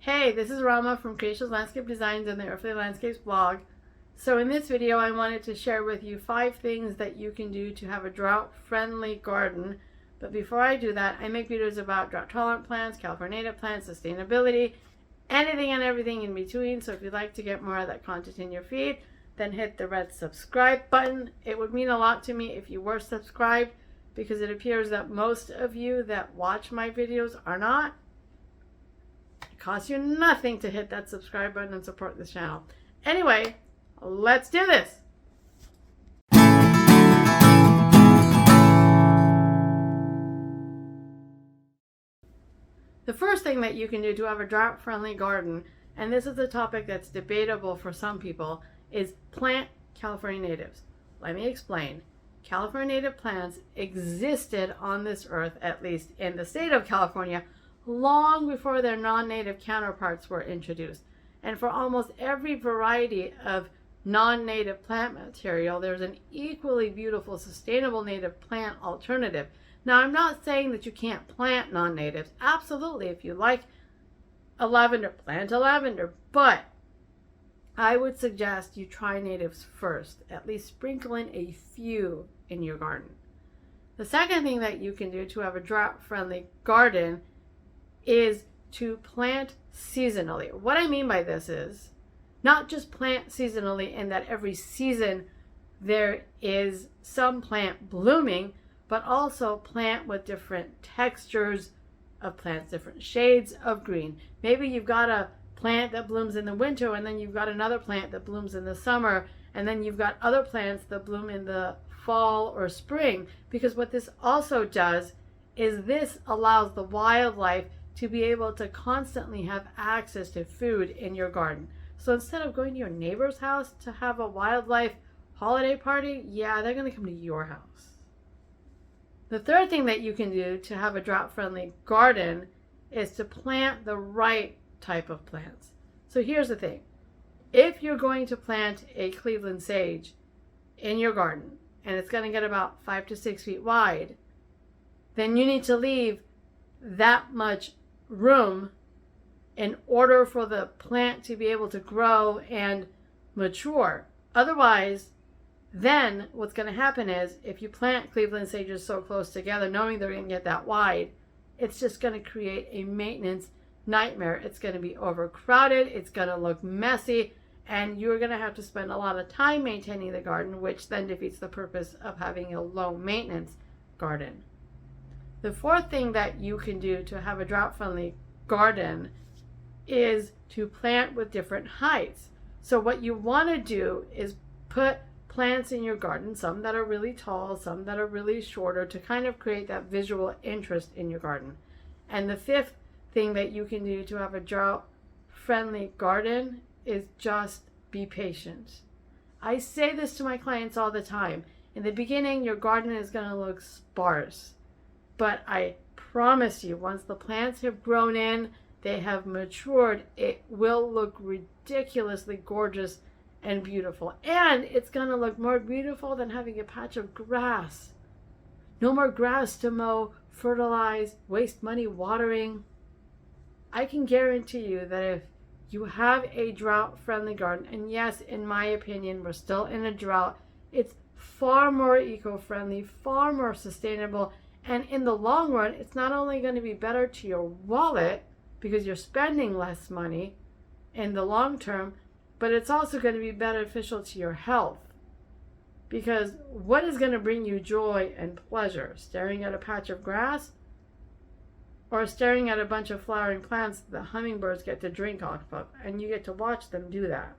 Hey, this is Rama from Creations Landscape Designs and the Earthly Landscapes blog. So in this video I wanted to share with you 5 things that you can do to have a drought-friendly garden. But before I do that, I make videos about drought-tolerant plants, California native plants, sustainability, anything and everything in between. So if you'd like to get more of that content in your feed, then hit the red subscribe button. It would mean a lot to me if you were subscribed, because it appears that most of you that watch my videos are not. It costs you nothing to hit that subscribe button and support this channel. Anyway, let's do this. The first thing that you can do to have a drought-friendly garden, and this is a topic that's debatable for some people, is plant California natives. Let me explain. California native plants existed on this earth, at least in the state of California, long before their non-native counterparts were introduced. And for almost every variety of non-native plant material, there's an equally beautiful, sustainable native plant alternative. Now, I'm not saying that you can't plant non-natives. Absolutely, if you like a lavender, plant a lavender. But I would suggest you try natives first. At least sprinkle in a few in your garden. The second thing that you can do to have a drought-friendly garden is to plant seasonally. What I mean by this is not just plant seasonally in that every season there is some plant blooming, but also plant with different textures of plants, different shades of green. Maybe you've got a plant that blooms in the winter, and then you've got another plant that blooms in the summer, and then you've got other plants that bloom in the fall or spring. Because what this also does is this allows the wildlife to be able to constantly have access to food in your garden. So instead of going to your neighbor's house to have a wildlife holiday party, yeah, they're going to come to your house. The third thing that you can do to have a drought-friendly garden is to plant the right type of plants. So here's the thing. If you're going to plant a Cleveland sage in your garden, and it's going to get about 5 to 6 feet wide, then you need to leave that much room in order for the plant to be able to grow and mature. Otherwise, then what's going to happen is if you plant Cleveland sages so close together, knowing they're going to get that wide, it's just going to create a maintenance nightmare. It's going to be overcrowded, it's going to look messy, and you're going to have to spend a lot of time maintaining the garden, which then defeats the purpose of having a low maintenance garden. The fourth thing that you can do to have a drought-friendly garden is to plant with different heights. So what you want to do is put plants in your garden, some that are really tall, some that are really shorter, to kind of create that visual interest in your garden. And the fifth thing that you can do to have a drought-friendly garden is just be patient. I say this to my clients all the time. In the beginning, your garden is going to look sparse. But I promise you, once the plants have grown in, they have matured, it will look ridiculously gorgeous and beautiful. And it's going to look more beautiful than having a patch of grass. No more grass to mow, fertilize, waste money watering. I can guarantee you that if you have a drought-friendly garden, and yes, in my opinion, we're still in a drought, it's far more eco-friendly, far more sustainable, and in the long run, it's not only going to be better to your wallet because you're spending less money in the long term, but it's also going to be beneficial to your health. Because what is going to bring you joy and pleasure? Staring at a patch of grass or staring at a bunch of flowering plants that the hummingbirds get to drink off of, and you get to watch them do that?